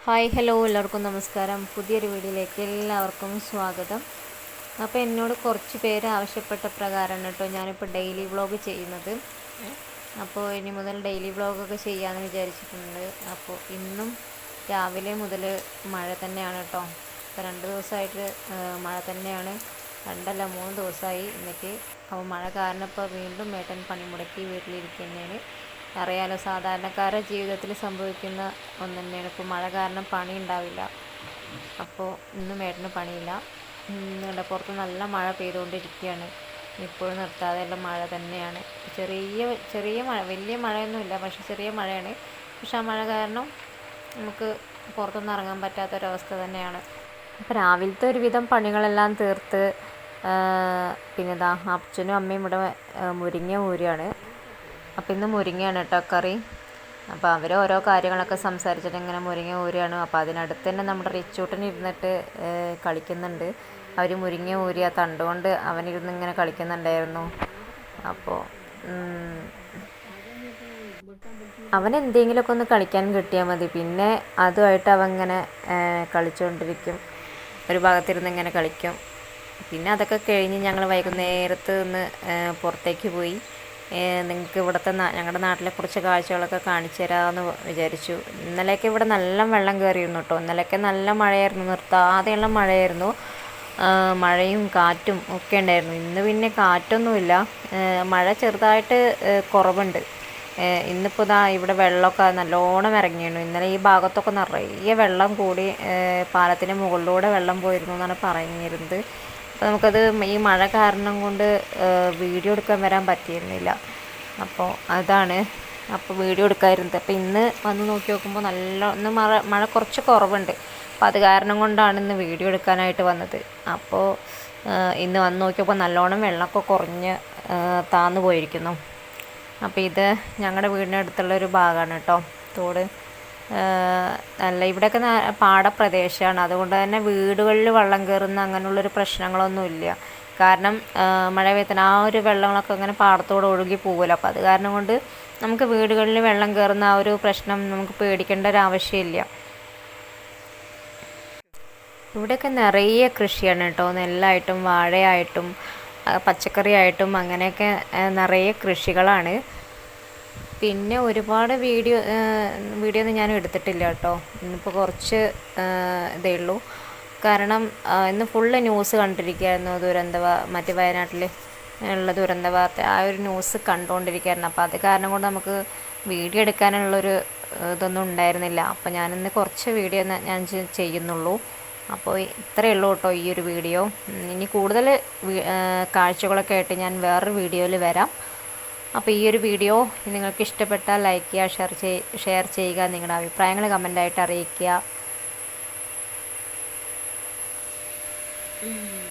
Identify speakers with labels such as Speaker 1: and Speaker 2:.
Speaker 1: Hi hello എല്ലാവർക്കും നമസ്കാരം. പുതിയൊരു വീഡിയോയിലേക്ക് എല്ലാവർക്കും സ്വാഗതം. അപ്പോൾ എന്നോട് കുറച്ച് പേര് ആവശ്യപ്പെട്ട പ്രകാരമാണ് കേട്ടോ ഞാനിപ്പോൾ ഡെയിലി വ്ളോഗ് ചെയ്യുന്നത്. അപ്പോൾ ഇനി മുതൽ ഡെയിലി വ്ളോഗൊക്കെ ചെയ്യാമെന്ന് വിചാരിച്ചിട്ടുണ്ട്. അപ്പോൾ ഇന്നും രാവിലെ മുതൽ മഴ തന്നെയാണ് കേട്ടോ. ഇപ്പോൾ 2 ദിവസമായിട്ട് മഴ തന്നെയാണ്. 2 അല്ല 3 ദിവസമായി ഇന്നേക്ക്. അപ്പോൾ മഴ കാരണം ഇപ്പോൾ വീണ്ടും ഏട്ടൻ പണിമുടക്കി വീട്ടിലിരിക്കുന്നതാണ്. അറിയാലോ, സാധാരണക്കാരുടെ ജീവിതത്തിൽ സംഭവിക്കുന്ന ഒന്ന് തന്നെയാണ്. ഇപ്പോൾ മഴ കാരണം പണി ഉണ്ടാവില്ല. അപ്പോൾ ഇന്നും ഏട്ടന് പണിയില്ല. നിങ്ങളുടെ പുറത്ത് നല്ല മഴ പെയ്തുകൊണ്ടിരിക്കുകയാണ്. ഇപ്പോഴും നിർത്താതെയുള്ള മഴ തന്നെയാണ്. ചെറിയ ചെറിയ മഴ, വലിയ മഴയൊന്നുമില്ല, പക്ഷെ ചെറിയ മഴയാണ്. പക്ഷെ ആ മഴ കാരണം നമുക്ക് പുറത്തൊന്നും ഇറങ്ങാൻ പറ്റാത്തൊരവസ്ഥ തന്നെയാണ്. അപ്പോൾ രാവിലത്തെ ഒരുവിധം പണികളെല്ലാം തീർത്ത് പിന്നെ ഇതാ അച്ഛനും അമ്മയും ഇവിടെ മുരിങ്ങ ഊരുകയാണ്. അപ്പോൾ ഇന്ന് മുരിങ്ങയാണ് കേട്ടോ കറി. അപ്പോൾ അവർ ഓരോ കാര്യങ്ങളൊക്കെ സംസാരിച്ചിട്ട് ഇങ്ങനെ മുരിങ്ങ ഊരുകയാണ്. അപ്പോൾ അതിനടുത്ത് തന്നെ നമ്മുടെ റിച്ചൂട്ടൻ ഇരുന്നിട്ട് കളിക്കുന്നുണ്ട്. അവർ മുരിങ്ങ ഊരിയ തണ്ടുകൊണ്ട് അവനിരുന്ന് ഇങ്ങനെ കളിക്കുന്നുണ്ടായിരുന്നു. അപ്പോൾ അവൻ എന്തെങ്കിലുമൊക്കെ ഒന്ന് കളിക്കാൻ കിട്ടിയാൽ മതി, പിന്നെ അതുമായിട്ട് അവൻ ഇങ്ങനെ കളിച്ചുകൊണ്ടിരിക്കും. ഒരു ഭാഗത്തിരുന്ന് ഇങ്ങനെ കളിക്കും. പിന്നെ അതൊക്കെ കഴിഞ്ഞ് ഞങ്ങൾ വൈകുന്നേരത്ത് നിന്ന് പുറത്തേക്ക് പോയി. നിങ്ങൾക്ക് ഇവിടുത്തെ ഞങ്ങളുടെ നാട്ടിലെ കുറച്ച് കാഴ്ചകളൊക്കെ കാണിച്ചു തരാമെന്ന് വിചാരിച്ചു. ഇന്നലെയൊക്കെ ഇവിടെ നല്ല വെള്ളം കയറിയിരുന്നു കേട്ടോ. ഇന്നലെയൊക്കെ നല്ല മഴയായിരുന്നു, നിർത്താതെയുള്ള മഴയായിരുന്നു. മഴയും കാറ്റും ഒക്കെ ഉണ്ടായിരുന്നു. ഇന്ന് പിന്നെ കാറ്റൊന്നുമില്ല, മഴ ചെറുതായിട്ട് കുറവുണ്ട്. ഇന്നിപ്പോൾ ഇതാ ഇവിടെ വെള്ളമൊക്കെ നല്ലോണം ഇറങ്ങിയിരുന്നു. ഇന്നലെ ഈ ഭാഗത്തൊക്കെ നിറയെ വെള്ളം കൂടി പാലത്തിൻ്റെ മുകളിലൂടെ വെള്ളം പോയിരുന്നു എന്നാണ് പറഞ്ഞിരുന്നത്. അപ്പോൾ നമുക്കത് ഈ മഴ കാരണം കൊണ്ട് വീഡിയോ എടുക്കാൻ വരാൻ പറ്റിയിരുന്നില്ല. അപ്പോൾ അതാണ്, അപ്പോൾ വീഡിയോ എടുക്കാതിരുന്നത്. അപ്പോൾ ഇന്ന് വന്ന് നോക്കി നോക്കുമ്പോൾ ഇന്ന് മഴ കുറച്ച് കുറവുണ്ട്. അപ്പോൾ അത് കാരണം കൊണ്ടാണ് ഇന്ന് വീഡിയോ എടുക്കാനായിട്ട് വന്നത്. അപ്പോൾ ഇന്ന് വന്ന് നോക്കിയപ്പോൾ നല്ലോണം വെള്ളമൊക്കെ കുറഞ്ഞ് താന്നു പോയിരിക്കുന്നു. അപ്പോൾ ഇത് ഞങ്ങളുടെ വീടിനടുത്തുള്ളൊരു ഭാഗമാണ് കേട്ടോ, തോട്. അല്ല, ഇവിടെയൊക്കെ പാടപ്രദേശമാണ്. അതുകൊണ്ട് തന്നെ വീടുകളിൽ വെള്ളം കയറുന്ന അങ്ങനെയുള്ളൊരു പ്രശ്നങ്ങളൊന്നുമില്ല. കാരണം മഴ പെയ്യുന്ന ആ ഒരു വെള്ളങ്ങളൊക്കെ അങ്ങനെ പാടത്തോടെ ഒഴുകി പോകുമല്ലോ. അപ്പോൾ അത് കാരണം കൊണ്ട് നമുക്ക് വീടുകളിൽ വെള്ളം കയറുന്ന ആ ഒരു പ്രശ്നം നമുക്ക് പേടിക്കേണ്ട ഒരു ആവശ്യമില്ല. ഇവിടെയൊക്കെ നിറയെ കൃഷിയാണ് കേട്ടോ. നെല്ലായിട്ടും വാഴയായിട്ടും പച്ചക്കറിയായിട്ടും അങ്ങനെയൊക്കെ നിറയെ കൃഷികളാണ്. പിന്നെ ഒരുപാട് വീഡിയോ ഒന്നും ഞാൻ എടുത്തിട്ടില്ല കേട്ടോ. ഇന്നിപ്പോൾ കുറച്ച് ഇതേ ഉള്ളൂ. കാരണം ഇന്ന് ഫുള്ള് ന്യൂസ് കണ്ടിരിക്കുകയായിരുന്നു. മറ്റ് വയനാട്ടിൽ ഉള്ള ദുരന്ത വാർത്ത, ആ ഒരു ന്യൂസ് കണ്ടുകൊണ്ടിരിക്കുകയായിരുന്നു. അപ്പോൾ അത് കാരണം കൊണ്ട് നമുക്ക് വീഡിയോ എടുക്കാനുള്ളൊരു ഇതൊന്നും ഉണ്ടായിരുന്നില്ല. അപ്പോൾ ഞാനിന്ന് കുറച്ച് വീഡിയോ ഞാൻ ചെയ്യുന്നുള്ളൂ. അപ്പോൾ ഇത്രയേ ഉള്ളൂ കേട്ടോ ഈ ഒരു വീഡിയോ. ഇനി കൂടുതൽ കാഴ്ചകളൊക്കെ ആയിട്ട് ഞാൻ വേറൊരു വീഡിയോയിൽ വരാം. അപ്പോൾ ഈ ഒരു വീഡിയോ നിങ്ങൾക്ക് ഇഷ്ടപ്പെട്ടാൽ ലൈക്ക് ചെയ്യുക, ഷെയർ ചെയ്യുക, നിങ്ങളുടെ അഭിപ്രായങ്ങൾ കമൻ്റായിട്ട് അറിയിക്കുക.